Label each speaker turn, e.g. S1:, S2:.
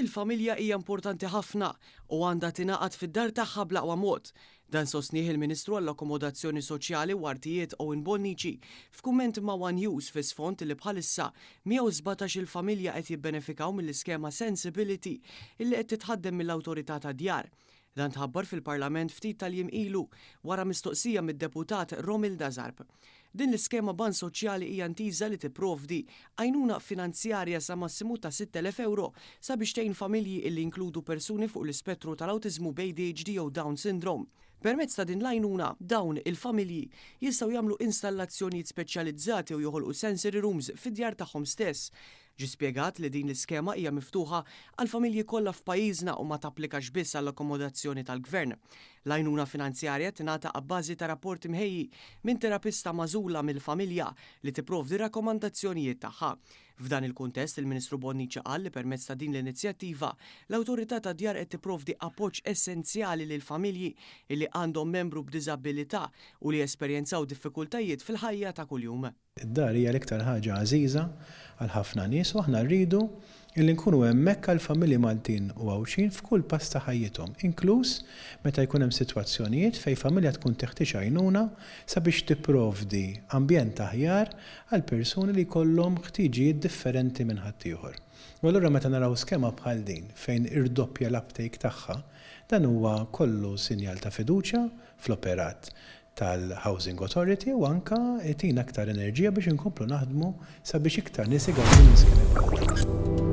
S1: Il-familja hija importanti ħafna u għandha tingħaqad fid-dar tagħha bl-aqwa mod. Dan sostnieh il-Ministru għall-Akkomodazzjoni Soċjali u Artijiet Owen Bonnici f'kumment ma' One News fi sfond li bħalissa 117 il-familja qed jibbenefikaw mill-iskema Sensibility illi qed titħaddem mill-Awtorità tad-Djar. Dan tħabbar fil-Parlament ftit tal-jiem ilu wara mistoqsija mid-deputat Romilda Zarb. Din l-iskema ban soċjali hija ntiża li tipprovdi għajnuna finanzjarja sa massimu ta' 6,000 euro sabiex tgħin familji illi inkludu persuni fuq l-ispettru tal-awtiżmu b'ADHD jew Down syndrome. Permezz ta' din l-għajnuna dawn il-familji jistgħu jagħmlu installazzjonijiet speċjalizzati u joħolqu sensory rooms fid-djar tagħhom stess. Ġi spjegat li din l-iskema hija miftuħa għal familji kollha f'pajjiżna u ma tapplikax biss għall-akkomodazzjoni tal-Gvern. L-għajnuna finanzjarja tingħata abbażi ta' rapport imħejji minn terapista magħżula mill-familja li tipprovdi rakkomandazzjonijiet tagħha. F'dan il-kuntest il-Ministru Bonnici qal li permezz ta' din l-inizjattiva l-Awtorità tad-Djar qed tipprovdi appoġġ essenzjali lil familji li għandhom membru b'diżabilità u li esperjenzaw diffikultajiet fil-ħajja ta' kuljum.
S2: Id-dar hija l-iktar ħaġa għażiża għal ħafna nies u aħna rridu illi nkunu hemmhekk għall familji Maltin u għawxin f'kull pass ta' ħajjithom, inkluż meta jkun hemm sitwazzjonijiet fejn familja tkun teħtieġ għajnuna sabiex tipprovdi ambjent aħjar għal persuni li jkollhom ħtiġijiet differenti minn ħaddieħor. U allura meta naraw skema bħal din fejn irdoppja l-uptake tagħha, dan huwa kollu sinjal ta' fiduċja fl-operat tal-Housing Authority u anka tina aktar enerġija biex inkomplu naħdmu sabiex iktar nies igawdu minn skemi bħal dawn.